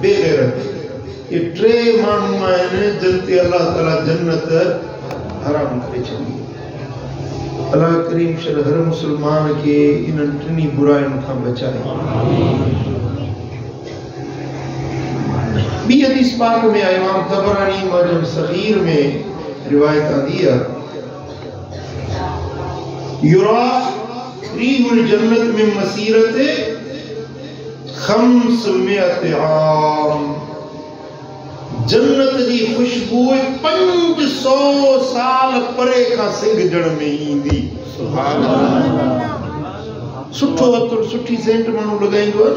बेगैरत। ये टे मानू आहिनि जिन ते अल्लाह ताला जन्नत हराम करे छॾी। अल्लाह करीम शर हर मुसलमान के इन टिनी बुराइयों खां बचाए। बी हदीस पाक में इमाम तबरानी मुअज्जम सगीर में रिवायत आती है, युरा रीहुल जन्नत में मसीरत 500 आम। जन्नत की खुशबू 500 साल परे का सिंगजण में ईंदी। सुभान अल्लाह। सुठो अतर सुठी सेंट मानू लगाईंदो है,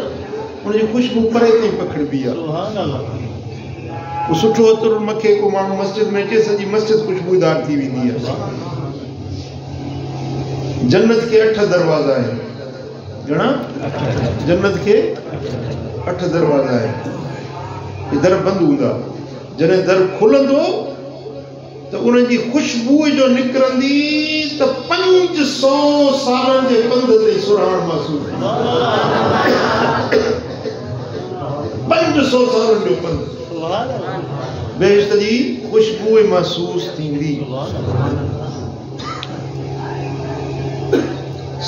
उनकी खुशबू परे ताईं पकड़बी आहे। सुभान अल्लाह। वो सुठो अतर मखे को मानू मस्जिद में अचे, सॼी मस्जिद खुशबूदार थी वेंदी आहे। जन्नत के 8 दरवाजा आहिनि। घणा? जन्नत के 8 दरवाजा आहिनि। दर बंद हूंदा, जॾहिं दर खुलंदो तो उनकी खुशबू जो निकरंदी तो 500 सालन के पंध ते सुराण महसूस। 500 सालन जो पंध बेहश्त जी खुशबू महसूस थींदी।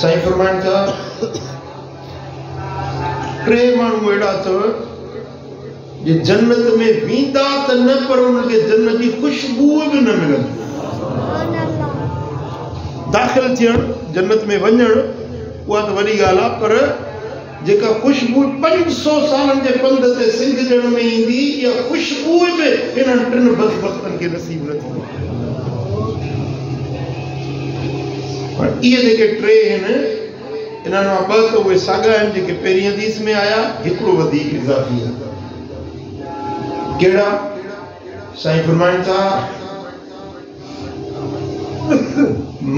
साईं फरमाइनि था, टे माण्हू अहिड़ा अथव जे जन्नत में वेंदा त न, पर उनखे जन्नत की खुशबू भी न मिलंदी। दाख़िल थियण जन्नत में वञण उहा त वॾी ॻाल्हि आहे, पर जेका खुशबू 500 सालन जे पंध ते सिंगजण में ईंदी, इहा खुशबू बि इन्हनि टिनि बदबख्तनि खे नसीब न थींदी। पर इहे जेके टे आहिनि, इन्हनि मां ॿ त उहे साॻा आहिनि जेके पहिरीं हदीस में आया, हिकिड़ो वधीक इज़ाफ़ी आहे। केड़ा? साईं फरमाइनि था,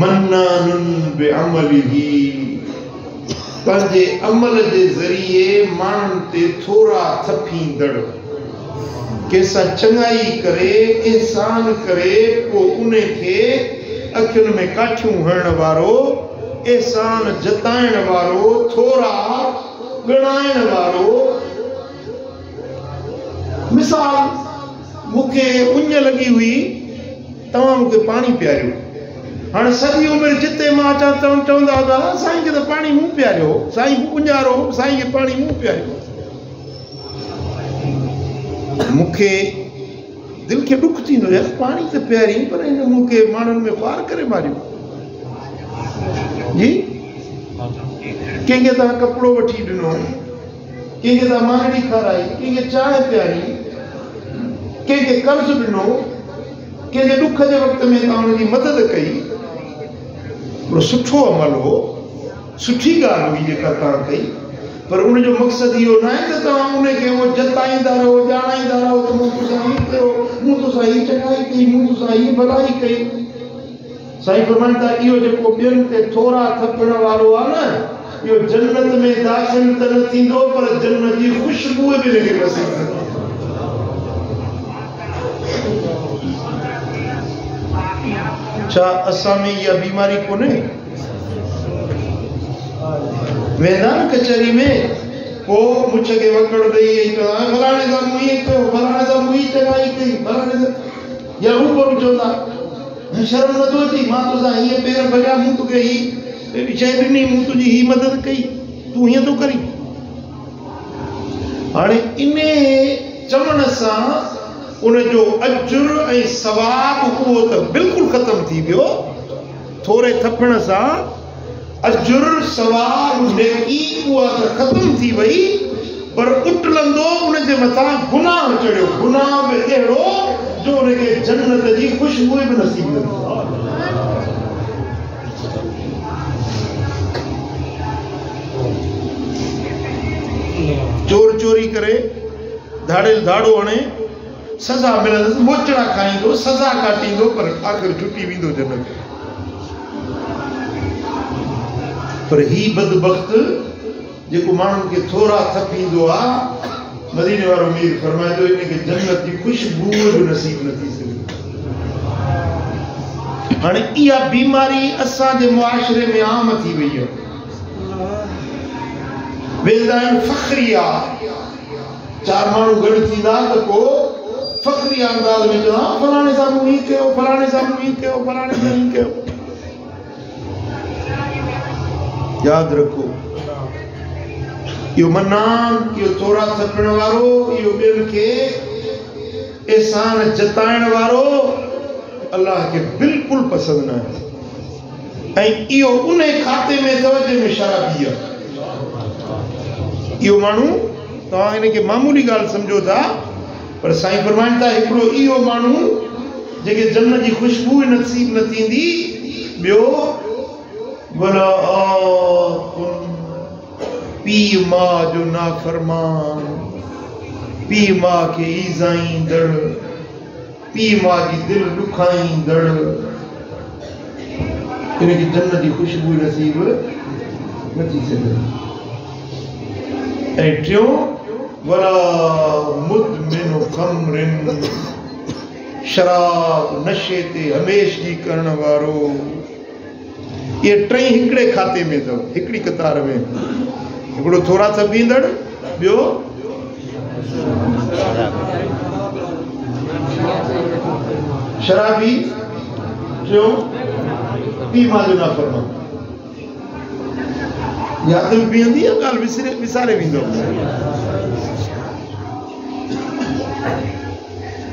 मन्नानुन बिअमलिही, पंहिंजे अमल जे ज़रिए माण्हुनि ते थोरा थपींदड़, कंहिंसां चङाई करे एहसान करे पोइ उन खे अखियुनि में काठियूं हणण वारो, एहसान जताइण वारो, थोरा ॻणाइण वारो। मिसाल, मुखे उञ लगी हुई, तव्हां मूंखे पानी पियारियो। हाणे सॼी उमिरि जिते मां अचां चवंदा हुआ, साईं खे त पाणी मूं पियारियो, साईं उञारो, साईं खे पाणी मूं पियारियो। मूंखे दिलि खे ॾुख थींदो, यार पाणी त पियारी, पर हिन मूंखे माण्हुनि में ख़्वार करे मारियो। जी, कंहिंखे तव्हां कपिड़ो वठी ॾिनो, कंहिंखे तव्हां मांगड़ी खाराई, कंहिंखे चांहि पियारी, कंहिंखे कर्ज़ ॾिनो, कंहिंजे ॾुख जे वक़्त में तव्हां उनजी मदद कई। सुठो अमल हो, सुठी ॻाल्हि हुई जेका तव्हां कई, पर उनजो मक़सदु इहो न आहे त तव्हां उनखे उहो जताईंदा रहो, ॼाणाईंदा रहो त मूं तोसां हीअ कयो, मूं तोसां हीअ चङाई कई, मूं तोसां हीअ भलाई कई। साईं फरमाइनि था, इहो जेको ॿियनि ते थोरा थपण वारो आहे न, इहो जन्नत में दाख़िल त न थींदो, पर जन्नत जी खुशबू बि हिनखे नसीब न थींदी। छा असां में इहा बीमारी कोन्हे? वेंदा न कचहरी में, पोइ मुछ खे वकड़ ॾेई फलाणे सां मूं ईअं कयो, फलाणे सां मूं हीअ चङाई कई, फलाणे सां, या रूबरू चवंदा, शर्म नथो अची, मां तोसां हीअ पेर भॼा, मूं तोखे हीअ शइ ॾिनी, मूं तुंहिंजी हीअ मदद कई, तूं हीअं थो करी। हाणे इन चवण सां उनजो अजुर ऐं सवाब उहो त बिल्कुलु ख़तम थी वियो। थोरे थपण सां अजुर सवाब नेकी उहा त ख़तम थी वई, पर उटलंदो उनजे मथां गुनाह चढ़ियो, गुनाह बि अहिड़ो जो उनखे जन्नत जी खुशबू बि नसीब न थी। चोर चोरी करे धाड़ेल धाड़ो हणे, सज़ा मिलंदसि, मोचड़ा खाईंदो, सज़ा काटींदो, पर आख़िर छुटी वेंदो जन्नत। पर ही बदबख्त जेको माण्हुनि खे थोरा थपींदो आहे, मदीने वारो मीर फरमाए थो, इनखे जन्नत जी खुशबू बि नसीब न थी सघे। हाणे इहा बीमारी असांजे मुआशरे में आम थी वई आहे। वेंदा आहिनि फ़ख्रिया, चार माण्हू गॾु थींदा त को फ़ख्री अंदाज़ में चवंदा फलाणे साम्हूं हीअं कयो, फलाणे साम्हूं हीअं कयो, फलाणे सां हीअं कयो। यादि रखो इहो मनान, इहो थोरा थकण वारो, इहो ॿियनि खे एहसान जताइण वारो अल्लाह खे बिल्कुलु पसंदि न आहे। ऐं इहो उन खाते में अथव जंहिंमें शराबी आहे। इहो माण्हू तव्हां हिनखे मामूली ॻाल्हि सम्झो था, पर साईं फरमाइनि था हिकिड़ो इहो माण्हू जेके जन्नत जी ख़ुशबू नसीब न थींदी, ॿियो भला पीउ मां जो नाफ़रमान, पीउ मां खे ईज़ाईंदड़, पीउ मां जी दिलि ॾुखाईंदड़, इनखे जन्नत जी ख़ुशबू नसीब न थी सघे। ऐं टियों वला मुदमिन खमरिन, शराब नशे ते हमेशगी करण वारो। ये टई हिकिड़े खाते में अथव, हिकिड़ी कतार में। हिकिड़ो थोरा सा पींदड़, ॿियो शराबी, टियों पीउ मां जो नाफ़रमान। यादि में बीहंदी आहे ॻाल्हि, विसारे वेंदो।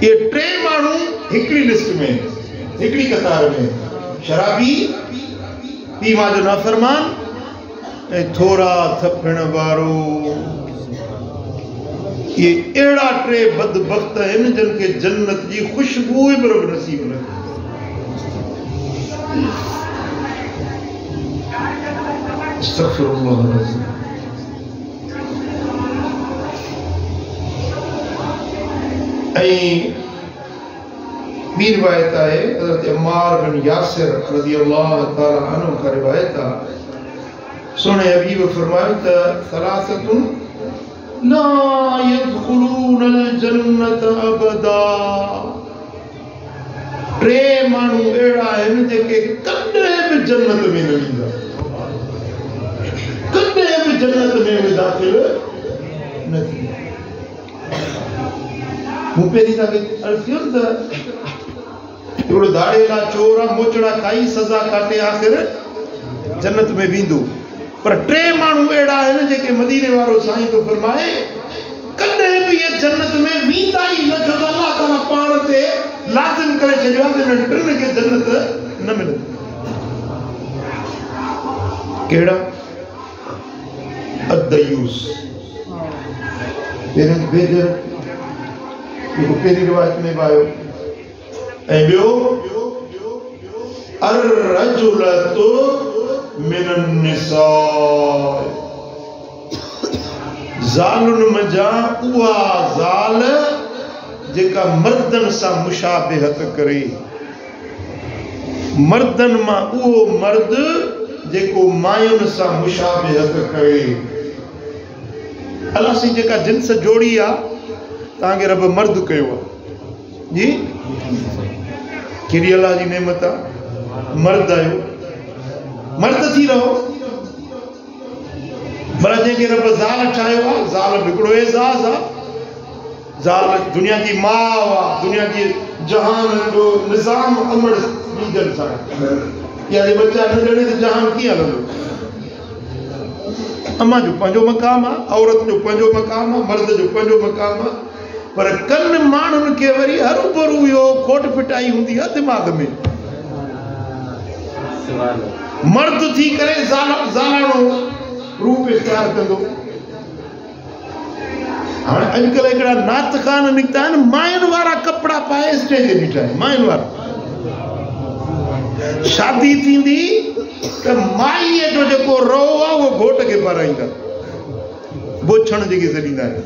ये टे माण्हू हिकिड़ी लिस्ट में, हिकिड़ी कतार में, शराबी, पीउ मां जो नाफ़रमान ऐं थोरा थकण वारो। ये अहिड़ा टे बदबख्त आहिनि जिन खे जन्नत जी ख़ुशबू बि नसीब न थी। ऐं ॿी रिवायत आहे हज़रत अम्मार बिन यासिर रज़ियल्लाहु ताला अन्हु खां रिवायत आहे, सोने हबीब फरमायो त सलासतुन ला यदखुलूनल जन्नत अबदा। टे माण्हू अहिड़ा आहिनि जेके कॾहिं बि जन्नत में न वेंदा, कॾहिं बि जन्नत में बि दाख़िल न थींदा। मूं पहिरीं तव्हांखे अर्ज़ु कयो त हिकिड़ो दाड़ेला चोर आहे, मोचड़ा खाई सज़ा काटे आख़िर जन्नत में वेंदो। पर टे माण्हू अहिड़ा आहिनि जेके मदीने वारो साईं थो फरमाए कॾहिं बि इहे जन्नत में वेंदा ई न, छो त अल्लाह ताला पाण ते लाज़िम करे छॾियो आहे त हिन टिनि खे जन्नत न मिलंदी। कहिड़ा? अदयूस, बेजर, पहिरीं रिवायत में आयो। ऐं ॿियो अर्रजुलतु मिनन निसा, ज़ालुनि मंझां उहा ज़ाल जेका मर्दनि सां मुशाबिहत करे, मर्दनि मां उहो मर्द जेको मायुनि सां मुशाबिहत करे। अलाह साईं जेका जिन्स जोड़ी आहे तव्हांखे रब मर्द कयो आहे जी, कहिड़ी अलाह जी नेमत आहे। मर्द आहियो, मर्द थी रहो। भला जंहिंखे रब ज़ाल ठाहियो आहे, ज़ाल हिकिड़ो एज़ाज़ आहे। ज़ाल दुनिया जी माउ आहे, दुनिया जी जहान जो निज़ाम अमड़ ॾींदड़ सां। या जे बच्चा न ॼणे त जहान कीअं हलंदो? अम्मा जो पंहिंजो मक़ाम आहे, औरत जो पंहिंजो मक़ाम आहे, मर्द जो पंहिंजो मक़ाम आहे। पर कनि माण्हुनि खे वरी हरू भरू इहो खोट फिटाई हूंदी आहे दिमाग़ में। मर्द थी करे ज़ालाणो रूप इख्तियार कंदो। हाणे अॼुकल्ह हिकिड़ा नात खान निकिता आहिनि, मायुनि वारा कपिड़ा पाए स्टेज ते बीठा आहिनि। मायुनि वारा शादी थींदी त माईअ जो जेको रो आहे उहो घोट खे पाराईंदा, बोछण जेके छॾींदा आहिनि।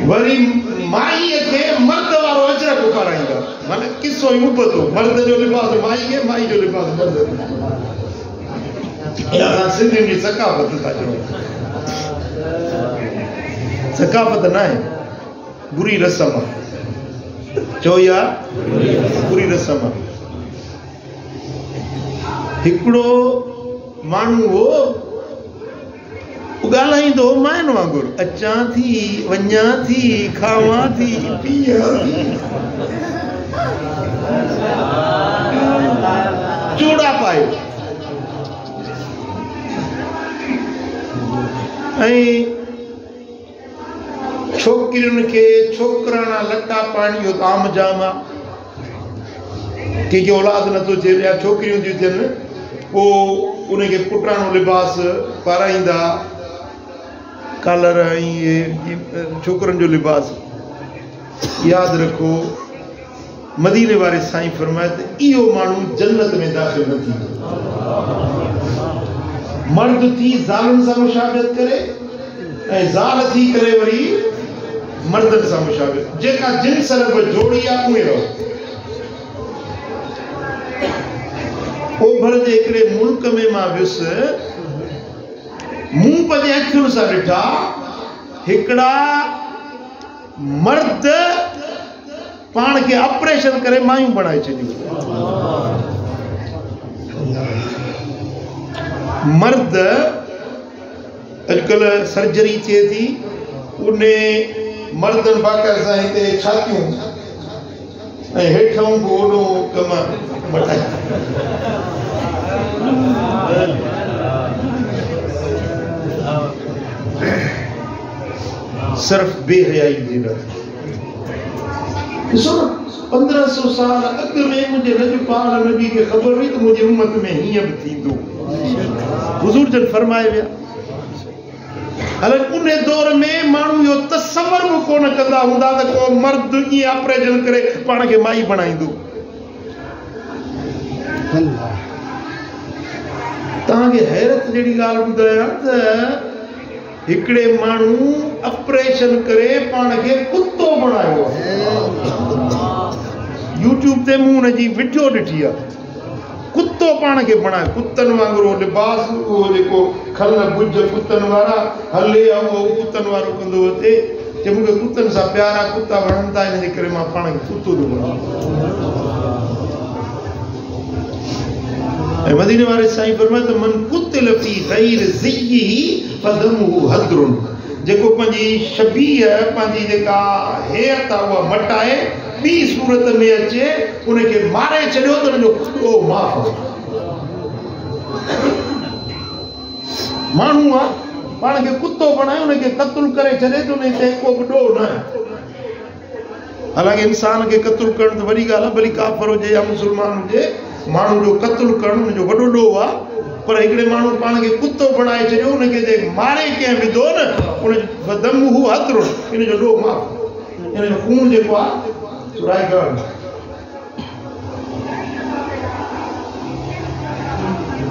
वरी माईअ खे मर्द वारो अजरक पाराईंदा, माना किसो ई उबतो। मर्द जो लिबास माई खे, माई जो लिबास मर्द खे। असां सिंधियुनि जी सकाफ़त था चऊं। सकाफ़त न आहे, बुरी रस्म आहे। चओ या बुरी रस्म आहे। हिकिड़ो माण्हू हो, ॻाल्हाईंदो माइन वांगुरु अचां थी वञा थी खावां थी पीआं थी चूड़ा पाए ऐं छोकिरियुनि खे छोकिराणा लटा पाइण जो ताम जाम आहे कंहिंखे औलाद नथो थिए ॿिया छोकिरियूं थियूं थियनि पोइ उनखे पुटाणो लिबास पाराईंदा कॉलर ऐं इहे छोकिरनि जो लिबास यादि रखो मदीने वारे साईं फरमाए त इहो माण्हू जन्नत में दाख़िल न थींदो मर्द थी ज़ालुनि सां मुशाबियत करे ऐं ज़ाल थी करे वरी मर्दनि सां मुशाबियत जेका जिन्स रब जोड़ी आहे उहे रहो ओभर जे हिकिड़े मुल्क में मां वियुसि मूं पंहिंजे अखियुनि सां ॾिठा हिकिड़ा मर्द पाण खे ऑपरेशन करे मायूं बणाए छॾियूं मर्द अॼुकल्ह सर्जरी थिए थी उन मर्दनि बाक़ाइदा सां हिते छातियूं ऐं हेठों बि ओॾो कम वठाए सिर्फ बेहयाई जे लाइ ॾिसो 1500 साल अॻु में मुंहिंजे रजपाल नबी खे ख़बर हुई त मुंहिंजी उम्मत में हीअं बि थींदो हुज़ूर जन फरमाए विया हालांकि उन दौर में माण्हू इहो तसवर बि कोन कंदा हूंदा त को मर्द ईअं ऑपरेशन करे पाण खे माई बणाईंदो तव्हांखे हैरत जहिड़ी ॻाल्हि ॿुधायां त हिकिड़े माण्हू ऑपरेशन करे पाण खे कुतो बणायो यूट्यूब ते मूं हुनजी वीडियो ॾिठी आहे कुतो पाण खे बणायो कुतनि वांगुरु लिबास उहो जेको खल भुज कुतनि वारा हले उहो कुतनि वारो कंदो हुते जे मूंखे कुतनि सां प्यारा कुता वणनि था हिन जे करे मां पाण खे कुतो थो बणायां ऐं मदीने वारे साईं फरमाए त मन कुतिल फी गैर ज़िय्यिही फदमुहु हद्रुन जेको पंहिंजी शबीह पंहिंजी जेका हेत आहे उहा मटाए ॿी सूरत में अचे उनखे मारे छॾियो त हुनजो खुदो माफ़ माण्हू आहे पाण खे कुतो बणाए उनखे क़त्ल करे छॾे त उन ते को बि ॾोह न हालांकि इंसान खे क़त्ल करणु त वॾी ॻाल्हि आहे भली काफ़र हुजे या मुस्लमान हुजे माण्हू जो क़त्ल करणु हुनजो वॾो ॾोह आहे पर हिकिड़े माण्हू पाण खे कुतो बणाए छॾियो उनखे जे मारे कंहिं विधो न उनजो दम हू हथरो हिनजो ॾोह माफ़ हिनजो खून जेको आहे सुराए करणु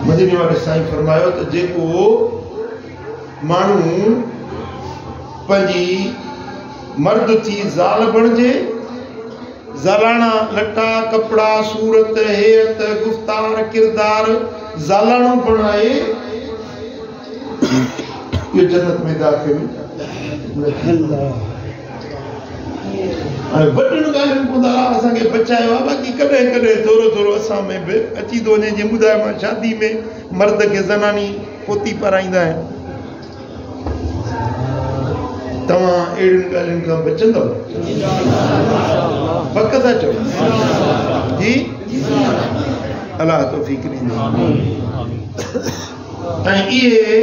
मदीने वारे साईं फरमायो त जेको माण्हू पंहिंजी मर्द थी ज़ाल बणिजे ज़ालाना लटा कपड़ा सूरत हेत गुफ्तार किरदार ज़ालानो बणाए ये जन्नत में दाखिल वॾियुनि ॻाल्हियुनि ॿुधा असांखे बचायो आहे बाक़ी कॾहिं कॾहिं थोरो थोरो असां में बि अची थो वञे जीअं ॿुधायो मां शादी में मर्द खे ज़नानी पोती पाराईंदा आहिनि तव्हां अहिड़ियुनि ॻाल्हियुनि खां बचंदव पक था चओ जी अलाह तौफ़ीक़ ॾींदो ऐं इहे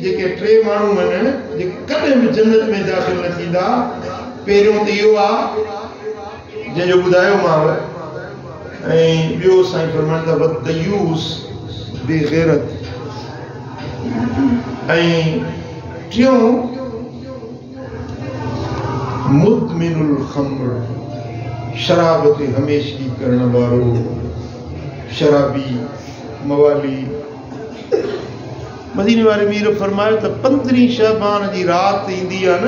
जेके टे माण्हू आहिनि जेके कॾहिं बि जन्नत में दाख़िल न थींदा पहिरियों त इहो आहे जंहिंजो ॿुधायोमांव ऐं ॿियो साईं फरमाईंदा वदयूस बेग़ैरत ऐं टियों मुदमिनुल खम्र शराब ते हमेशगी करण वारो शराबी मवाली मदीने वारे मीर फरमायो त 15 शबान जी रात ईंदी आहे न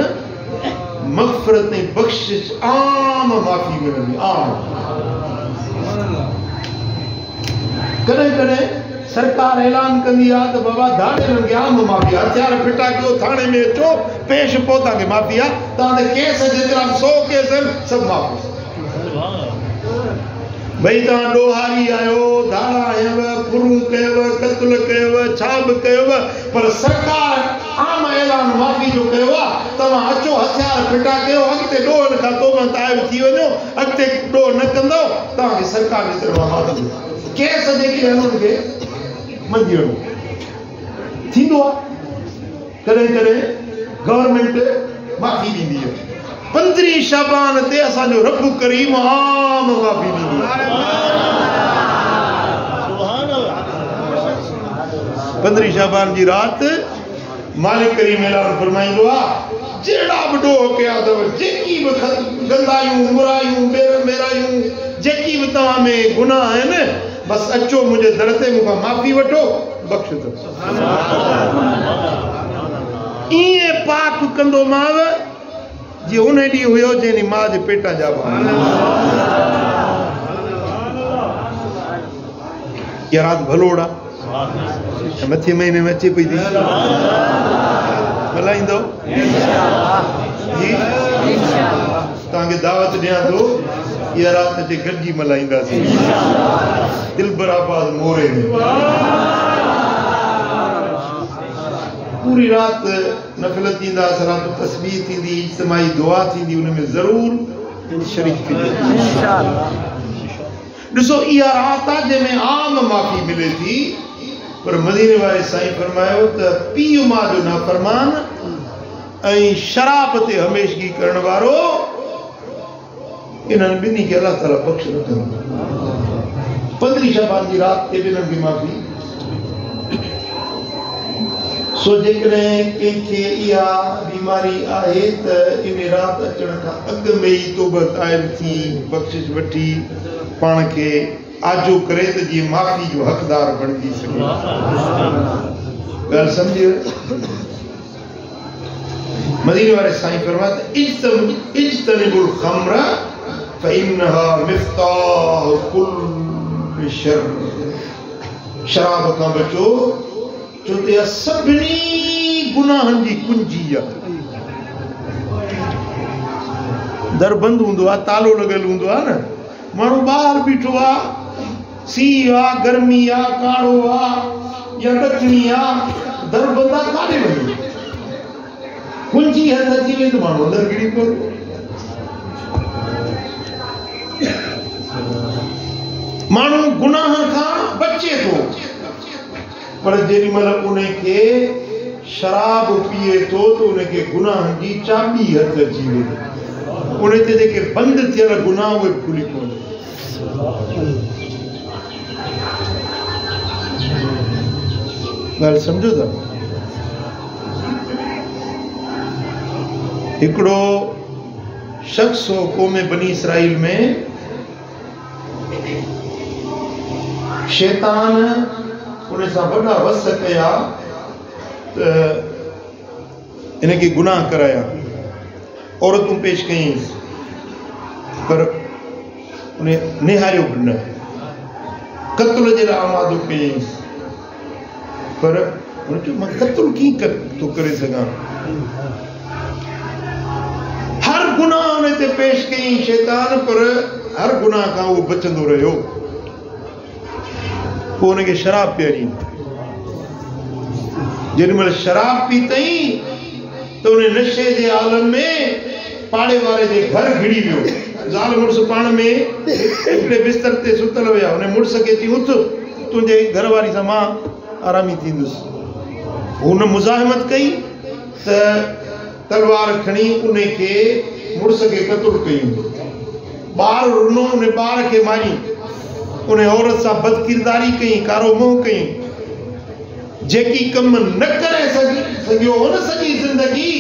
मग़फ़िरत ऐं बख़्शिश आम माफ़ी मिलंदी आम कॾहिं कॾहिं सरकार ऐलान कंदी आहे त बाबा धाड़ेलनि खे आम माफ़ी हथियार फिटा कयो थाणे में अचो पेश पोइ तव्हांखे माफ़ी आहे तव्हां ते केस जेतिरा 100 केस आहिनि सभु माफ़ी भई तव्हां ॾोहारी आहियो धाड़ा आयव फुरूं कयव क़त्ल कयव छा बि कयव पर सरकार आम ऐलान माफ़ी जो कयो आहे तव्हां अचो हथियार फिटा कयो अॻिते ॾोहनि खां तोबा ताइब थी वञो अॻिते ॾोह न कंदो तव्हांखे सरकार जी तरफ़ां माफ़ी कंहिं सॼे खे हुननि खे मंझि वञो थींदो आहे कॾहिं कॾहिं गवर्नमेंट माफ़ी ॾींदी आहे 15 शाबान ते असांजो रब करीम आम माफ़ी ॾींदी आहे 15 शाबान जी रात मालिक करीम ऐलान फरमाईंदो आहे जहिड़ा बि ॾोह कया अथव जेकी बि गंदायूं बुरायूं बेरायूं जेकी बि तव्हां में गुनाह आहिनि बसि अचो मुंहिंजे दर ते मूंखां माफ़ी वठो बख़्श अथव ईअं पाक कंदो माव जी उन ॾींहुं हुयो जंहिं ॾींहुं माउ जे पेटां जा इहा राति भलोड़ा मथे महीने में अचे पई थी मल्हाईंदो जी तव्हांखे दावत ॾियां थो इहा राति अचे गॾिजी मल्हाईंदासीं दिलबराबाद मोरे में पूरी रात नफ़िल थींदा सलात तस्बीह थींदी इज्तिमाई दुआ थींदी उन में ज़रूर शरीक थींदो ॾिसो इहा रात आहे जंहिंमें आम माफ़ी मिले थी पर मदीने वारे साईं फरमायो त पीउ मां जो नाफ़रमान ऐं शराब ते हमेशगी करण वारो इन्हनि ॿिन्ही खे अलाह ताला बख़्श न कंदो 15 शाबान जी रात ते ॿिन्हिनि खे माफ़ी सो जेकॾहिं कंहिंखे इहा बीमारी आहे त इन राति अचण खां अॻु में ई तौबत आयल थी बख़्शिश वठी पाण खे आजो करे त जीअं माफ़ी जो हक़दार बणिजी सघे ॻाल्हि सम्झो मदीने वारे साईं फरमाया इज्तनिबुल ख़म्र फ़इन्नहा मिफ़्ताह कुल्लि शर शराब खां बचो छो त सभिनी गुनाहनि जी कुंजी आहे दर बंदि हूंदो आहे तालो लॻल हूंदो आहे न माण्हू ॿाहिरि बीठो आहे सीउ आहे गर्मी आहे काड़ो आहे या ॾखणी आहे दर बंदि आहे काॾे वञे कुंजी हथ अची वई त माण्हू अंदरि किरी पवंदो माण्हू गुनाहनि खां बचे थो पर जेॾी महिल उनखे शराब पीए थो त उनखे गुनाहनि जी चाबी हथ अची वई उन ते जेके बंदि थियल गुनाह उहे खुली पवंदा ॻाल्हि सम्झो था हिकिड़ो शख़्स हो क़ौम बनी इसराइल में शैतान उन सां वॾा वस कया त इनखे गुनाह कराया औरतूं पेश कयईंसि पर उन निहारियो बि न क़त्ल जे लाइ आमादो कयईंसि पर हुन चयो मां क़त्ल कीअं थो करे सघां हर गुनाह उन ते पेश कयईं शैतान पर हर गुनाह खां उहो बचंदो रहियो पोइ हुनखे शराब पीआरी जेॾी महिल शराब पीतई त उन नशे जे आलम में पाड़े वारे जे घर घिड़ी वियो ज़ाल मुड़ुस पाण में हिकिड़े बिस्तर ते सुतल हुया उन मुड़ुस खे चई उथ तुंहिंजे घर वारी सां मां आरामी थींदुसि हुन मुज़ाहिमत कई त तलवार खणी उन खे मुड़ुस खे क़त्ल कयूं ॿार रुनो उन ॿार खे मारी उन औरत सां बदकिरदारी कई कारो मोह कई जेकी कम न करे सघियो हुन सॼी ज़िंदगी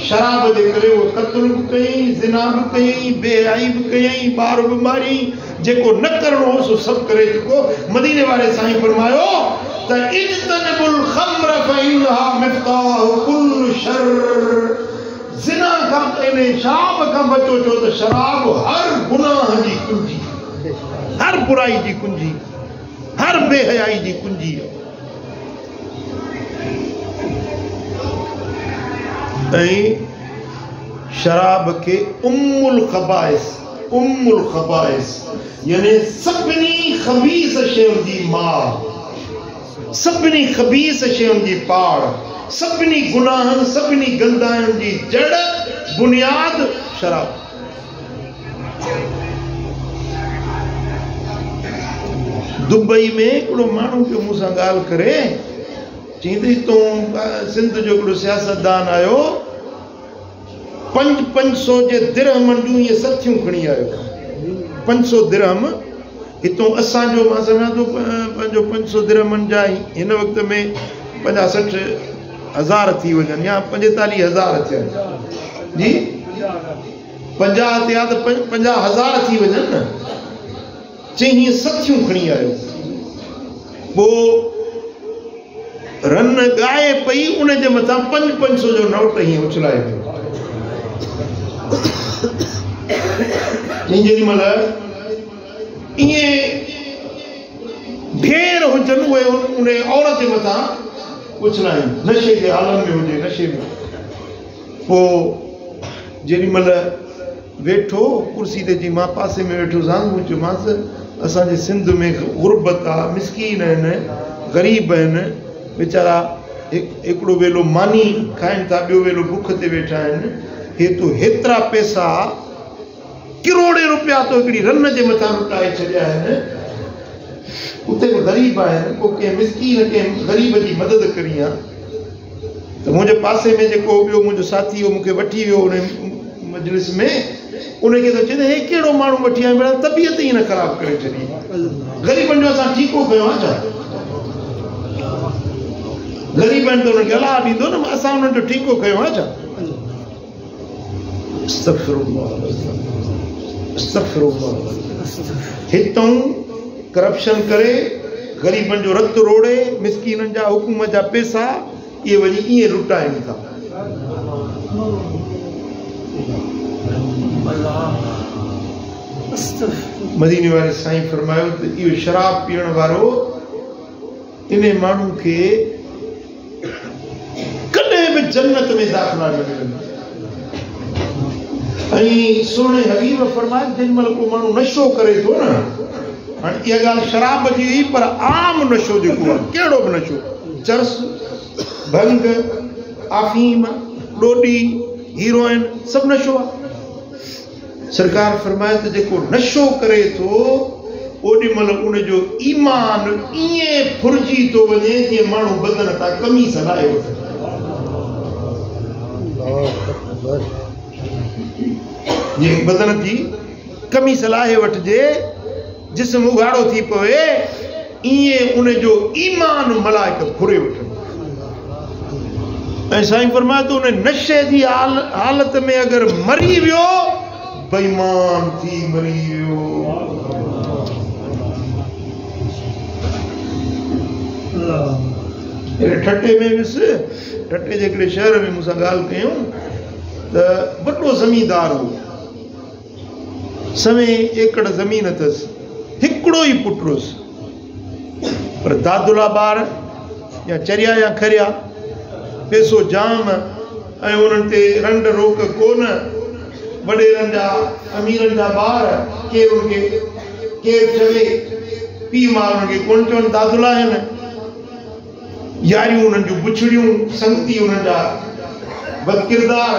शराब जे करे उहो क़त्ल बि कयईं ज़िना बि कयईं बेहयाई बि कयईं ॿार बि मारी जेको न करणो हो सो सभु करे चुको मदीने वारे साईं फरमायो त इज्तनिबुल ख़म्र फ़इन्नहा मिफ़्ताह कुल्लि शर ज़िना खां इन शराब खां बचो छो त शराब हर गुनाह जी कुंजी हर बुराई जी कुंजी हर बेहयाई जी कुंजी ऐं शराब के उम्मुल खबाइस यानी सभिनी खबीस शयुनि जी मां सभिनी खबीस शयुनि जी पाड़ सभिनी गुनाहनि सभिनी गंदाइनि जी जड़ बुनियाद शराब। दुबई में हिकिड़ो माण्हू पियो मूंसां ॻाल्हि करे, चईं तूं सिंध जो हिकिड़ो सियासतदान आयो, 500 जे दिरहमनि जूं इहे सथियूं खणी आयो। 500 दिरहम हितों असांजो मां सम्झां थो पंहिंजो 500 दिरहमनि जा हिन वक़्त में 50-60 हज़ार थी वञनि या 45,000 थियनि जी, 50 ते या त 50,000 थी वञनि न। चईं हीअ सथियूं खणी आयो, पोइ रन ॻाए पई, उन जे मथां 500 जो नोट हीअं उछलाए पियो। जेॾी महिल ईअं ढेर हुजनि उहे उन औरत जे मथां उछलाइनि, नशे जे आलम में हुजे, नशे में। पोइ जेॾी महिल वेठो कुर्सी ते, जी मां पासे में वेठो सां, मूं चयोमांसि असांजे सिंध में गुरबत आहे, मिसकीन आहिनि, ग़रीब आहिनि, वीचारा हिकिड़ो वेलो मानी खाइनि था, ॿियो वेलो बुख ते वेठा आहिनि। हे तो हेतिरा पैसा करोड़े रुपया तो हिकिड़ी रन जे मथां लुटाए छॾिया आहिनि, उते बि ग़रीब आहिनि, को कंहिं मिसकीन कंहिं ग़रीब जी मदद करी आहे। त मुंहिंजे पासे में जेको ॿियो मुंहिंजो साथी हो मूंखे वठी वियो उन मजलिस में, उनखे त चए हे कहिड़ो माण्हू वठी आया, मेरा तबियत ई न ख़राबु करे छॾी, ग़रीबनि जो असां ठीको कयो आहे छा? ग़रीब आहिनि त उनखे अलाह ॾींदो न, असां उन्हनि जो ठीको कयो आहे छा? हितों करप्शन करे ग़रीबनि जो रत रोड़े, मिसकीननि जा हुकूमत जा पैसा इहे वञी ईअं लुटाइनि था। मदीने वारे साईं फरमायो त इहो शराब पीअण वारो इन माण्हू खे कॾहिं बि जन्नत में दाख़िला न मिलंदो। ऐं सोने हबीब फरमाए जेॾी महिल को माण्हू नशो करे थो न, हाणे इहा ॻाल्हि शराब जी हुई, पर आम नशो जेको आहे, कहिड़ो बि नशो, चरस, भंग, अफ़ीम, ॾोॾी, हीरोइन, सभु नशो आहे। सरकार फरमाए त जेको नशो करे थो ओॾी महिल उनजो ईमान ईअं फुरिजी थो वञे जीअं माण्हू बदन तां कमीज़ हलाए वठे। जीअं बदन थी कमीज़ हलाए वठिजे, जिस्म उघाड़ो थी पवे, ईअं उनजो ईमान मलाइक फुरे वठनि। ऐं साईं फरमाए थो उन नशे जी हालत में अगरि मरी वियो, बेईमान थी मरी वियो। ठटे में वियुसि, ठटे जे हिकिड़े शहर में मूंसां ॻाल्हि कयूं त वॾो ज़मींदार हो, 100 एकड़ ज़मीन अथसि, हिकिड़ो ई पुटु हुयुसि, पर दादुला ॿार या चरिया या खरिया, पैसो जाम, ऐं उन्हनि ते रंड रोक कोन। वॾेरनि जा अमीरनि जा ॿार केरु चवे पीउ मां उन्हनि खे कोन चवनि, दादुला आहिनि, यारियूं उन्हनि जूं बुछड़ियूं, संगती उन्हनि जा बदकिरदार।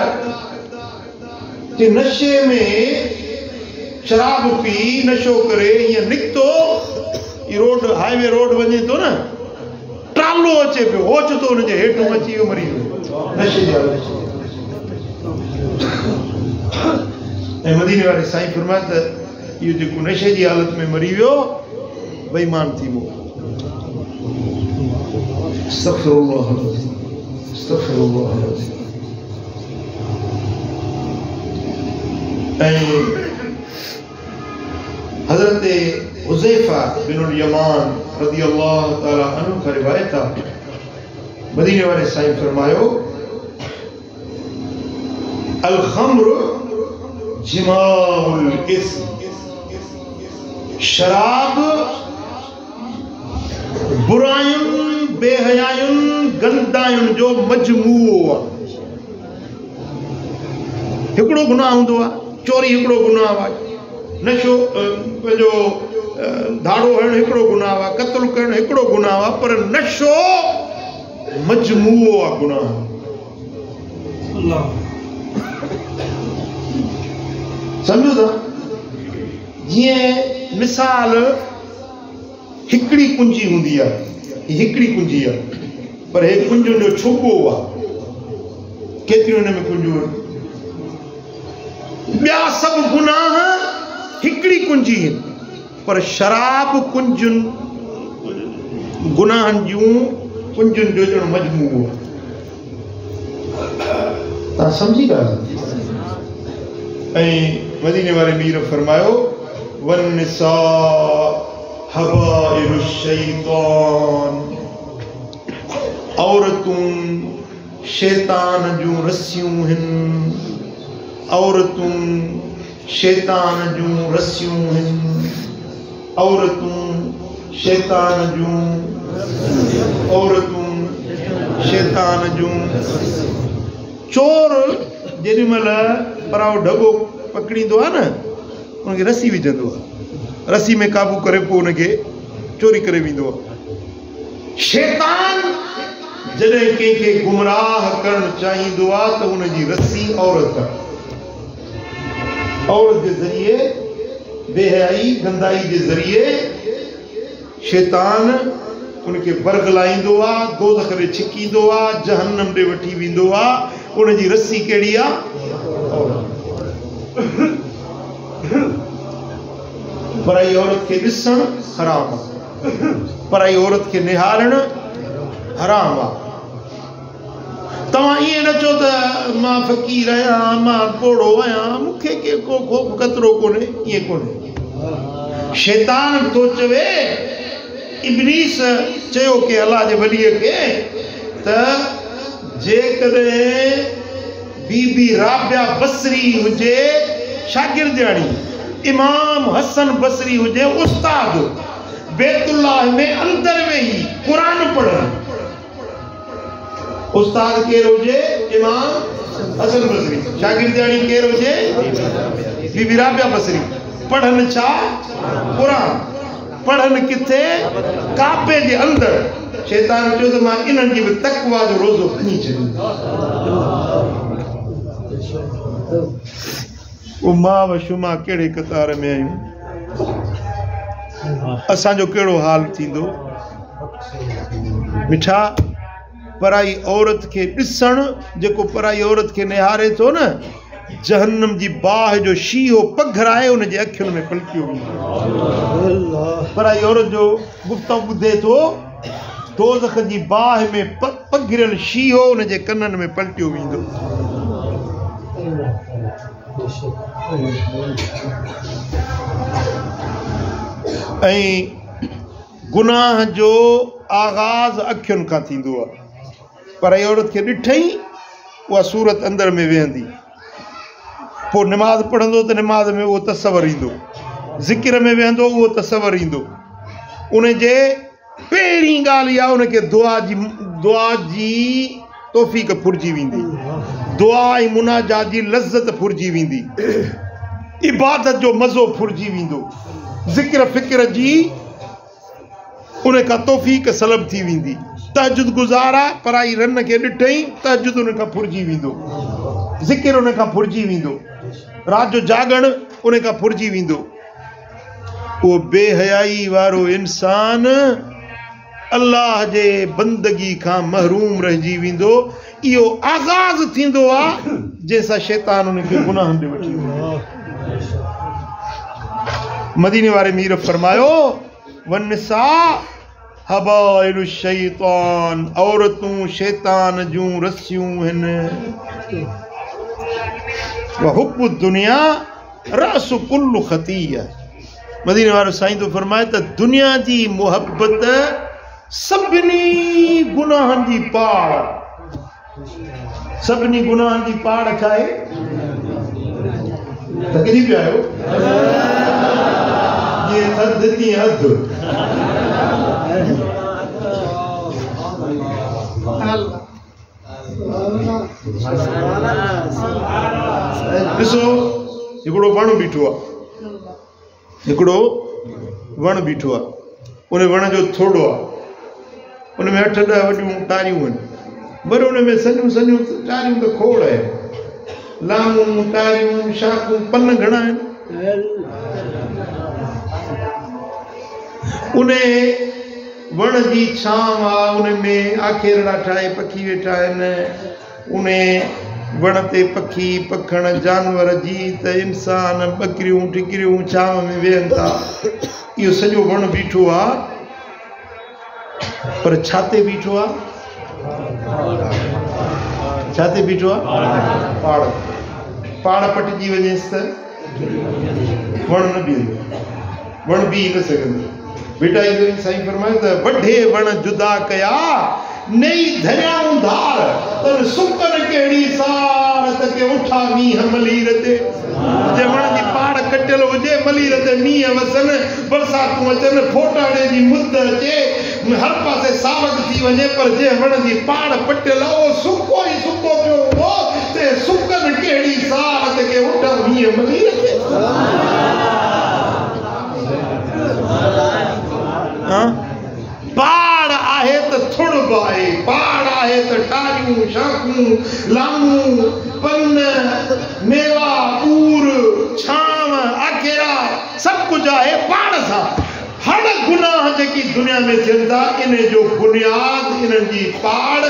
कि नशे में शराब पी नशो करे ईअं निकितो, रोड हाईवे रोड वञे थो न, ट्रालो अचे पियो, होच तो हुनजे हेठों अची वियो, मरी वियो नशे जे हालत। ऐं मदीने वारे साईं फरमाए त इहो जेको नशे जी हालत में मरी वियो, बेईमान थी वियो। अस्तग़फिरुल्लाह, अस्तग़फिरुल्लाह। ऐं हज़रत हुज़ैफा बिनुल यमान रज़ियल्लाहु ताला अन्हु का रिवायत आहे, मदीने वाले साईं फरमायो अल खम्र जिमाउल इस्म, शराब बुरायुनि बेहयायुनि गंदायुनि जो मजमूओ आहे। हिकिड़ो गुनाह हूंदो आहे, चोरी हिकिड़ो गुनाह आहे, नशो पंहिंजो धाड़ो हणणु हिकिड़ो गुनाह आहे, क़त्ल करणु हिकिड़ो गुनाह आहे, पर नशो मजमूओ आहे गुनाह। सम्झो था? जीअं मिसाल हिकिड़ी कुंजी हूंदी आहे, हिकिड़ी कुंजी आहे, पर हे कुंजुनि जो छोको आहे। केतिरियूं हिन में कुंजियूं आहिनि? ॿिया सभु गुनाह हिकिड़ी कुंजी आहिनि, पर शराब कुंजुनि गुनाहनि जूं कुंजुनि जो ॼणो मजमूओ। तव्हां सम्झी ॻाल्हि? ऐं मदीने वारे मीर फरमायो वन्निसा हवाइरु शैतान, औरतूं शैतान जूं रस्सियूं आहिनि, औरतूं शैतान जूं रस्सियूं आहिनि, औरतूं शैतान जूं, औरतूं शैतान जूं। चोर जेॾी महिल पराओ ढगो पकड़ींदो आहे न, उनखे रस्सी विझंदो आहे, रस्सी में काबू करे पोइ उनखे चोरी करे वेंदो आहे। शैतान जॾहिं कंहिंखे गुमराह करणु चाहींदो आहे त उनजी रस्सी औरत जे ज़रिए, बेहयाई गंदाई जे ज़रिए शैतान उनखे बरगलाईंदो आहे, दोज़ख ॾे छिकींदो आहे, जहन्नम ॾे वठी वेंदो आहे। उनजी रस्सी कहिड़ी आहे? पराई औरत खे ॾिसणु हराम आहे, पराई औरत खे निहारणु हराम आहे। तव्हां ईअं न चओ त मां फ़क़ीर आहियां, मां पोड़ो आहियां, मूंखे को ख़तरो कोन्हे, ईअं कोन्हे। शैतान थो चवे, इब्लीस चयो के अल्लाह जे वलीअ खे त जेकॾहिं बीबी राबिया बसरी हुजे शागिर्दियाणी, इमाम हसन बसरी हुजे उस्ताद, बैतुल्लाह में अंदर वेही कुरान पढ़नि, उस्ताद केरु हुजे? इमाम हसन बसरी। शागिर्दियाणी केरु हुजे? बीबी राबिया बसरी। पढ़नि छा? कुरान। पढ़नि किथे? काबे जे अंदर। शैतान चयो त मां इन्हनि जी बि तक़वा जो रोज़ो खणी छॾींदुमि। मां व शुमा कहिड़े कतार में आहियूं? असांजो कहिड़ो हाल थींदो? मिठा पराई औरत खे ॾिसणु, जेको पराई औरत खे निहारे थो न, जहन्नम जी बाहि जो शीहो पघराए उनजे अखियुनि में पलटियो वेंदो। पराई औरत जो गुफ़्तो ॿुधे थो, दोज़ख जी बाहि में पघरियल शीहो उनजे कननि में पलटियो वेंदो। ऐं गुनाह जो आगाज़ अखियुनि खां थींदो आहे। पराई औरत खे ॾिठई उहा सूरत अंदर में वेहंदी, पोइ निमाज़ पढ़ंदो त निमाज़ में उहो तसवर ईंदो, ज़िक्र में वेहंदो उहो तसवर ईंदो। उनजे पहिरीं ॻाल्हि इहा, उनखे दुआ जी तौफ़ीक़ फुरिजी वेंदी, दुआ ऐं मुनाजात जी लज़्ज़त फुरिजी वेंदी, इबादत जो मज़ो फुरिजी वेंदो, ज़िक्र फ़िक्र जी उन खां तौफ़ीक़ सलब थी वेंदी। तहजुद गुज़ारा पराई रन खे ॾिठई, तहजुद उन खां फुरिजी वेंदो, ज़िक्र उन खां फुरिजी वेंदो, रात जो जागण उन खां फुरिजी वेंदो। उहो बेहयाई वारो इंसान अल्लाह जे बंदगी खां महरूम रहिजी वेंदो। इहो आगाज़ थींदो आहे जंहिंसां शैतान उनखे गुनाहनि ॾे वठी वेंदो। मदीने वारे मीर फरमायो वन्निसा हबाइलु शैतान, औरतूं शैतान जूं रस्सियूं आहिनि। वहुब्बु दुनिया रअसु कुल्लु ख़तीअ। मदीने वारो साईं तो फरमाए त दुनिया जी मुहब्बत सभिनी गुनाहनि जी पाड़, सभिनी गुनाहनि जी पाड़ छा आहे? किरी पिया आहियो? जीअं थधि तीअं अधु। ॾिसो हिकिड़ो वण बीठो आहे, हिकिड़ो वण बीठो आहे, उन वण जो थोड़ो आहे, उनमें 8-10 वॾियूं टारियूं आहिनि पर उनमें सन्हियूं सन्हियूं टारियूं त खोड़ आहे लामूं टारियूं शाखूं पन घणा आहिनि उन वण जी छांव आहे उनमें आखेरड़ा ठाहे पखी वेठा आहिनि उन वण ते पखी पखण जानवर जीत इंसान बकरियूं टिकरियूं छांव में वेहनि था इहो सॼो वण बीठो आहे पर छाते बीठो आहे छाते बीठो आहे पाड़ पटिजी वञेसि त वण न बीहंदो वण बीह न सघंदो बेटा इहो साईं फरमायो त वढे वण जुदा कया नई धरियाऊं धार तन सुकन कहिड़ी सार त के उठा मींहं मलीर ते जे वण जी पाड़ कटियल हुजे मलीर ते मींहं वसनि बरसातूं अचनि फोटाणे जी मुद अचे हर पासे सावक थी वञे पर जे वण जी पाड़ पटियल उहो सुको ई सुको पियो हो ते सुकन कहिड़ी सार त के उठा मींहं मलीर ते पाड़ आहे त थुड़ बाए पाड़ आहे त टारियूं शाखूं लामूं पन मेवा पूर छांव आखेरा सब कुछ आहे पाड़ सां हर गुनाह जेकी दुनिया में थियनि था इन जो बुनियाद इन्हनि जी पाड़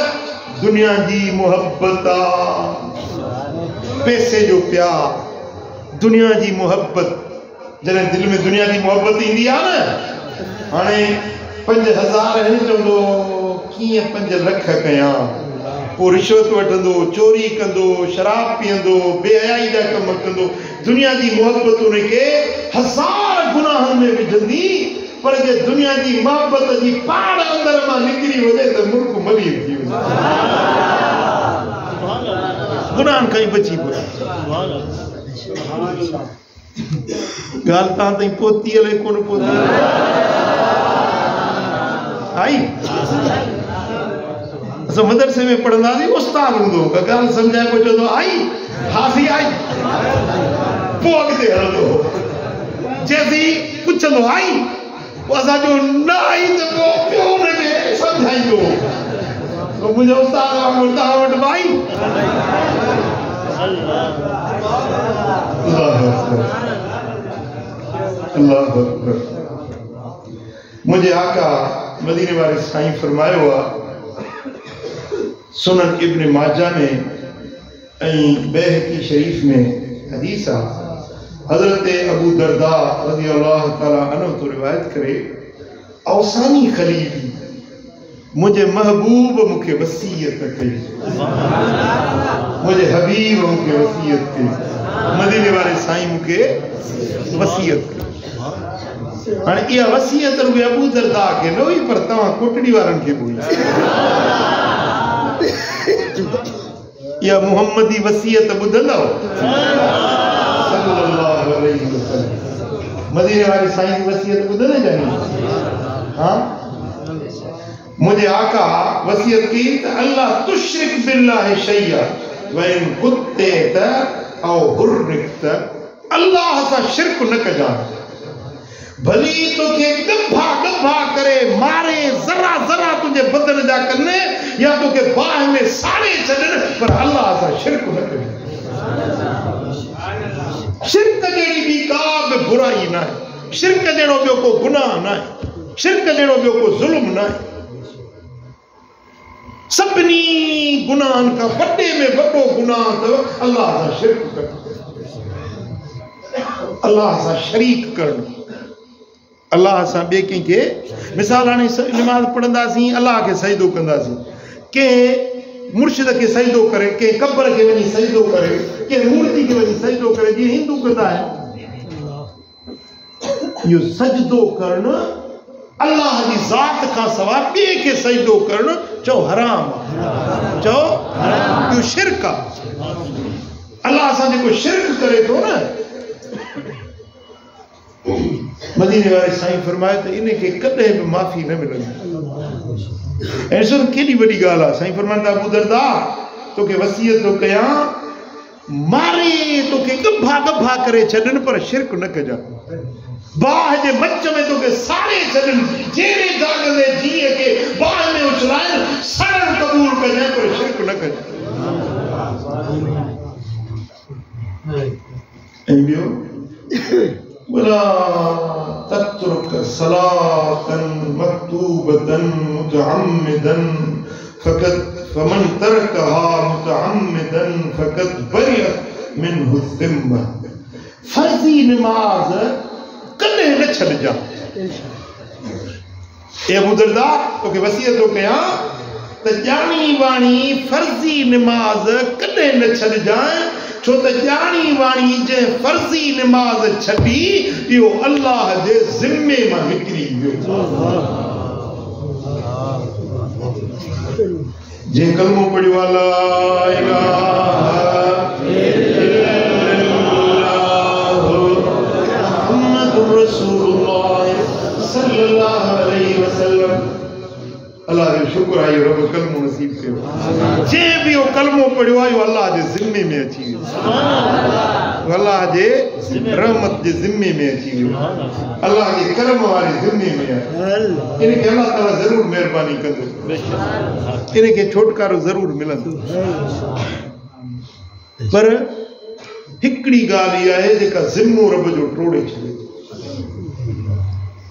दुनिया जी मोहब्बत आहे पैसे जो प्यार दुनिया जी मोहब्बत जॾहिं दिलि में दुनिया जी मोहब्बत ईंदी आहे न हाणे 5000 हिन चवंदो कीअं 5 लख कयां पोइ रिश्वत वठंदो चोरी कंदो शराब पीअंदो बेहयाई जा कम कंदो दुनिया जी मोहब्बत उनखे 1000 गुनाहनि में विझंदी पर जे दुनिया जी मोहब्बत जी पाड़ अंदर मां निकिरी वञे त मुल्क मलीर थी वञे गुनाहनि खां ई बची पए ॻाल्हि तव्हां ताईं पहुती हले कोन पहुती आई असां मदरसे में पढ़ंदासीं उस्ताद हूंदो ॻाल्हि सम्झाए पोइ चवंदो आई हासी आई पोइ अॻिते हलंदो चएसि पुछंदो आई पोइ असांजो न आई त पोइ पियो हुनखे सम्झाईंदो मुंहिंजो उस्ताद वांगुरु तव्हां वटि बि आई अल्लाह अकबर मुझे आका मदीने वाले साईं फरमायो आहे सुनन इब्न माजा में ऐं बैहकी शरीफ में हदीस आहे हज़रत अबू दरदा रज़ी अल्लाह ताला अन्हु तो रिवायत करे औसानी खलील मुझे महबूब मुखे वसीयत कई मुझे हबीब मुखे वसीयत कई मदीने वाले साईं मुखे वसीयत कई हाणे इहा वसीयत रुॻे अबू दरदा खे न हुई पर तव्हां कोटड़ी वारनि खे बि इहा मुहम्मदी वसीयत ॿुधंदव सल्लल्लाहु अलैहि वसल्लम मदीने वाले साईं जी वसीयत ॿुधंदे जानी हां मुझे आका वसीयत की त अल्लाह तुशरिक बिल्लाहि शैया व इन कुत्तेत औ हुर्रिकत अल्लाह सां शिरक न कजां भली तोखे गभा गभा करे मारे जरा जरा तुझे बदन जा कने या तोखे बाह में साड़े छॾनि पर अल्लाह सां शिरक न कजां शिरक जहिड़ी ॿी का बि बुराई न आहे शिरक जहिड़ो ॿियो को गुनाह न आहे शिरक जहिड़ो ॿियो को ज़ुल्म न आहे सभिनी गुनाहनि खां वॾे में वॾो गुनाह अथव अल्लाह सां शिरक करणु अल्लाह सां शरीक करणु अल्लाह सां ॿिए कंहिंखे मिसाल हाणे नमाज़ पढ़ंदासीं अल्लाह खे सजदो कंदासीं कंहिं मुर्शिद खे सजदो करे कंहिं कब्र खे वञी सजदो करे कंहिं मूर्ति खे वञी सजदो करे जीअं हिंदू कंदा आहिनि इहो सजदो करणु अल्लाह जी ज़ात खां सवाइ ॿिए खे सजदो करणु चओ हराम चओ इहो शिरक आहे अल्लाह सां जेको शिरक करे थो न मदीने वाले साईं फरमाए त इनखे कॾहिं बि माफ़ी न मिलंदी ऐं ॾिसो केॾी वॾी ॻाल्हि आहे साईं फरमाईंदा अबू दरदा तोखे वसीयत थो कयां मारे तोखे गभा गभा करे छॾनि पर शिरक न कजां बाह जे मच में तोखे साड़े छॾनि जहिड़े दाग ते जीअं के बाह में विसराए सड़न कबूल कजे पर शिरक न कजे एंबियो वला तत्रुक सलातन मक्तूबतन मुतअम्मिदन फकत फमन तरकहा मुतअम्मिदन फकत बरियत मिनहु ज़िम्मा फर्जी नमाज कदे न छड़ जा ए अबू दरदा तो के वसीयत तो कया त जानी वाणी फर्जी नमाज कदे न छड़ जाए छो त जानी वाणी जे फर्जी नमाज छडी यो अल्लाह जे जिम्मे में निकरी वियो जे कलमो पढ़ियो ला इलाहा इल्लल्लाह मुहम्मदुर रसूलुल्लाह सल्लल्लाहु अलैहि वसल्लम अल्लाह जो शुक्र आयो रब कलमो नसीब कयो जे भी वो कलमो पढ़ियो आयो अल्लाह जे जिम्मे में अची वियो अल्लाह जे रहमत जे जिम्मे में अची वियो अल्लाह जे करम वाले जिम्मे में है इनके अल्लाह ताला जरूर मेहरबानी कंदो इनके छुटकारो जरूर मिलंदो पर हिकड़ी गाली आहे जेका जिम्मो रब जो टोड़े छे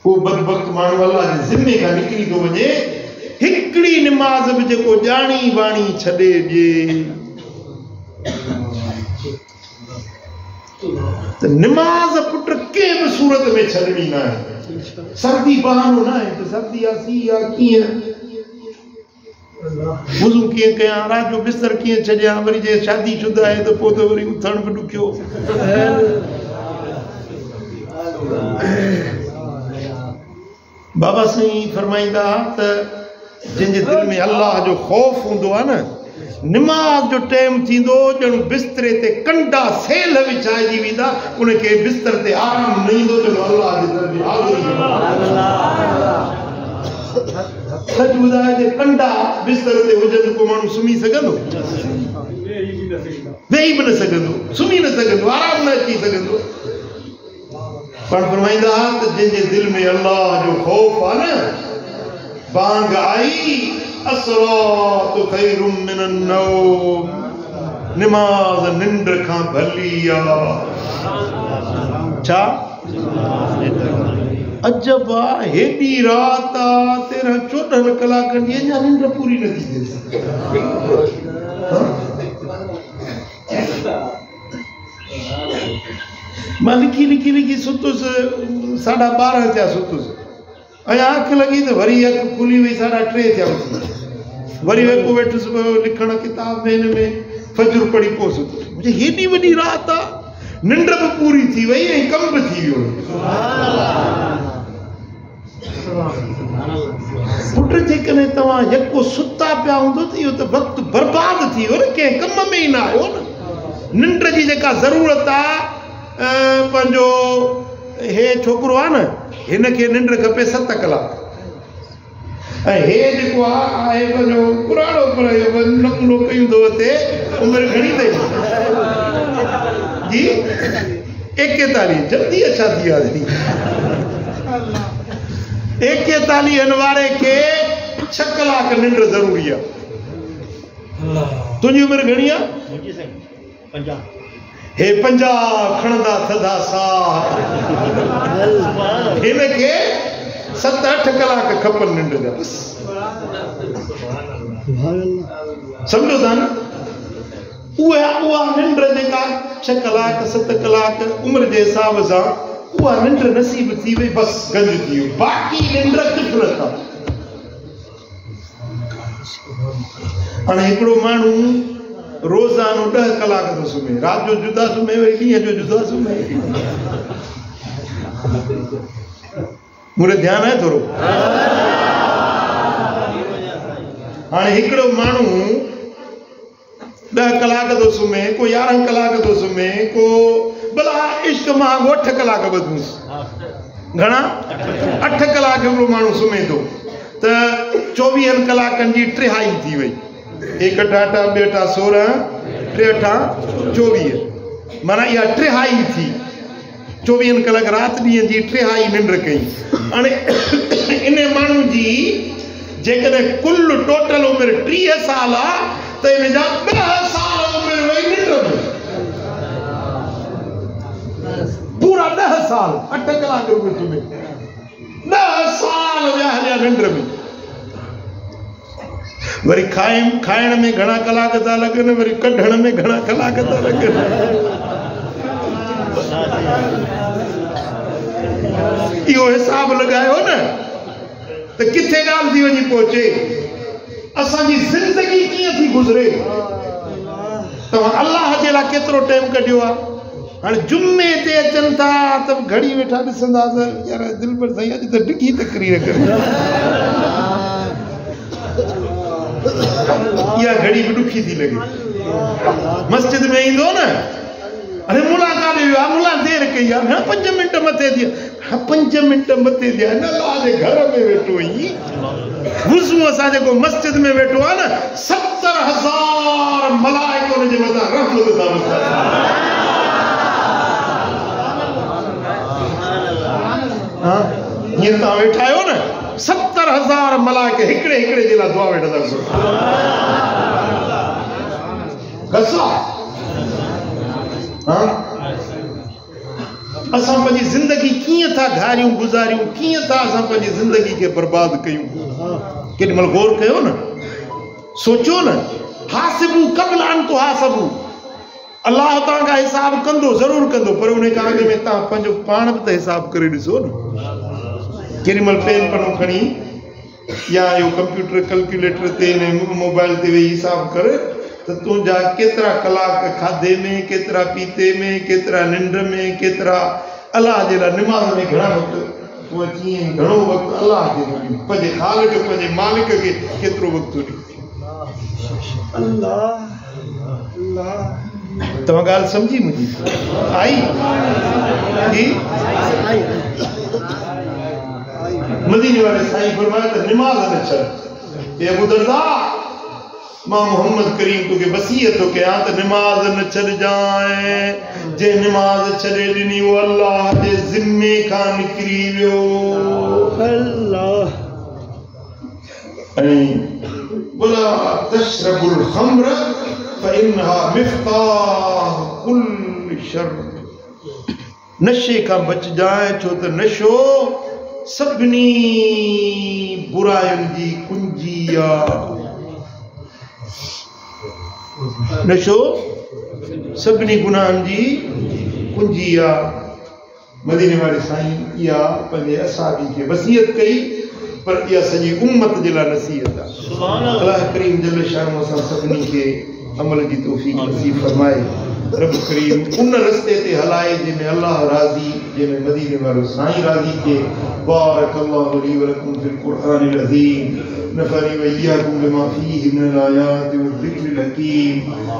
वो बदबख्त माण्हू अल्लाह जे जिम्मे खां निकरी तो वञे हिकड़ी नमाज भी जेको जानी वाणी छड़े जे तो नमाज पुट के भी सूरत में छड़नी ना है सर्दी बहानो ना है तो सर्दी आसी या किए वुज़ू किए कया रात जो बिस्तर किए छड़िया वरी जे शादी शुदा है तो पोइ तो वरी उथण भी ॾुखियो बाबा साईं फरमाईंदा त जिनके दिल में अल्लाह जो खौफ होंदो है ना नमाज जो टाइम थींदो जण बिस्तरे ते कंडा सेल विछाइजी वेंदा उनके बिस्तर ते आराम न ईंदो जो अल्लाह जे दर में हाज़िरी सच ॿुधाए जे कंडा बिस्तर ते हुजनि को माण्हू सुम्ही सघंदो वेही बि न सघंदो सुम्ही न सघंदो आराम न अची सघंदो पर फरमाईंदा त जिनके दिल में अल्लाह जो खौफ आहे न बांग आई अस्सलातु खैरुम मिनन नौम नमाज निंड खां भली आ छा अजबा हेडी रात आ तेरा 14 कलाक जी अञा निंड पूरी न थी मां लिखी सुतुस 12:30 थिया सुतुस आँख लगी तो वरी अख खुली वही 3:30 थिया वरी वेको वेठुस लिखण किताब में इनमें फजर पढ़ी पो सुतुस मुझे हेडी वडी रात आ निंड भी पूरी थी वही ऐं कम भी थी वियो पुट जेकॾहिं तव्हां यको सुता पिया हूंदो त इहो त वक़्तु बर्बाद थी वियो न कंहिं कम में ई न आयो न निंड जी जेका ज़रूरत आहे पंहिंजो हे छोकिरो आहे न हिनखे निंड खपे 7 कलाक ऐं हे जेको आहे पंहिंजो पुराणो पर नकुलो कयूं थो अचे उमिरि घणी अथई जी 41 जल्दी अच्छा थी आहे 41 वारे खे 6 कलाक निंड ज़रूरी आहे तुंहिंजी उमिरि घणी आहे 50 हे 50 खणंदा थधा साह हिनखे 7-8 कलाक खपनि निंड जा सम्झो था न उहा निंड जेका 6 कलाक 7 कलाक उमिरि जे हिसाब सां उहा निंड नसीब थी वई बस गंज थी वियो बाक़ी निंड किफ़रत आहे हाणे हिकिड़ो माण्हू रोज़ानो 10 कलाक तो सुम्हे रात जो जुदा सुम्हे वरी ॾींहं जो जुदा सुम्हे मुझे ध्यान है थोरो हाणे हिकिड़ो माण्हू 10 कलाक तो सुम्हे को 11 कलाक तो सुम्हे को भला इश्क मां 8 कलाक ॿधूं घणा 8 कलाक हिकिड़ो माण्हू सुम्हे थो त 24 कलाकनि जी 3/2 थी वई 1 ॿ 16 3 24 माना इहा 3/2 थी 24 कलाक रात ॾींहं जी 3/2 निंड कई हाणे इन माण्हू जी जेकॾहिं कुल टोटल उमिरि 30 साल आहे त इन जा 10 साल उमिरि वई निंड में पूरा 10 साल 8 कलाक में सुम्हे 10 साल विया हलिया निंड में वरी खाइण में घणा कलाक था लॻनि वरी कढण में घणा कलाक था लॻनि इहो हिसाब लॻायो न त किथे ॻाल्हि थी वञी पहुचे असांजी ज़िंदगी कीअं थी गुज़रे तव्हां अलाह जे लाइ केतिरो टाइम कढियो आहे हाणे जुमे ते अचनि था त घड़ी वेठा ॾिसंदा यार दिलि पर साईं अॼु त डिघी तकरीर करे इहा घड़ी बि ॾुखी थी लॻे मस्जिद में ईंदो न अरे मुला काॾे वियो आहे मुला देरि कई आहे 5 मिंट मथे थी 5 मिंट मथे थिया न अलाह जे घर में वेठो हुई वुज़ू असां जेको मस्जिद में वेठो आहे न 70,000 मलाइक उन जे मथां रहमत था वरसाइनि हीअं तव्हां वेठा आहियो न 70,000 मलाइक हिकिड़े हिकिड़े जे लाइ दुआ वेठा था करो असां पंहिंजी ज़िंदगी कीअं था घारियूं गुज़ारियूं कीअं था असां पंहिंजी ज़िंदगी खे बर्बाद कयूं केॾी महिल गौर कयो न सोचियो न हासिबू क़ब्ल अन तुहासबू अलाह तव्हांखां हिसाब कंदो ज़रूरु कंदो पर उन खां अॻु में तव्हां पंहिंजो पाण बि त हिसाब करे ॾिसो न केॾी महिल पेन पनो खणी या इहो कंप्यूटर कैलकुलेटर ते मोबाइल ते वेही हिसाब कर त तुंहिंजा केतिरा कलाक खाधे में केतिरा पीते में केतिरा निंड में केतिरा अलाह जे लाइ निमाज़ में घणा वक़्तु तूं अची घणो वक़्तु अलाह खे ॾिनो पंहिंजे ख़ालिक पंहिंजे मालिक खे केतिरो वक़्तु ॾिनो तव्हां ॻाल्हि सम्झी मुंहिंजी आई मदीने वारे साईं फरमाया त निमाज़ न छॾ हे अबू दरदा मां मोहम्मद करीम तोखे वसीयत थो कयां त निमाज़ न छॾजांइ जे निमाज़ छॾे ॾिनी उहो अलाह जे ज़िम्मे खां निकिरी वियो अल्लाह ऐं वला तशरबुल ख़म्र फइन्हा मिफ्ताह कुल्ल शर नशे खां बचजांइ छो त नशो सभिनी बुराइयुनि जी कुंजी आहे नशो सभिनी गुनाहनि जी कुंजी आहे मदीने वारे साईं इहा पंहिंजे असाबी खे वसीयत कई पर इहा सॼी उम्मत जे लाइ नसीहत आहे अल्लाह करीम जल शान असां सभिनी खे अमल जी तौफ़ीक़ नसीब फरमाए रब करीम उन रस्ते ते हलाए जंहिंमें अल्लाह राज़ी जंहिंमें मदीने वारो साईं राज़ी थिए बारकल्लाहु ली व लकुम फिल क़ुरआनिल अज़ीम नफ़अनी व इय्याकुम बिमा फ़ीहि मिनल आयाति व ज़िक्रिल हकीम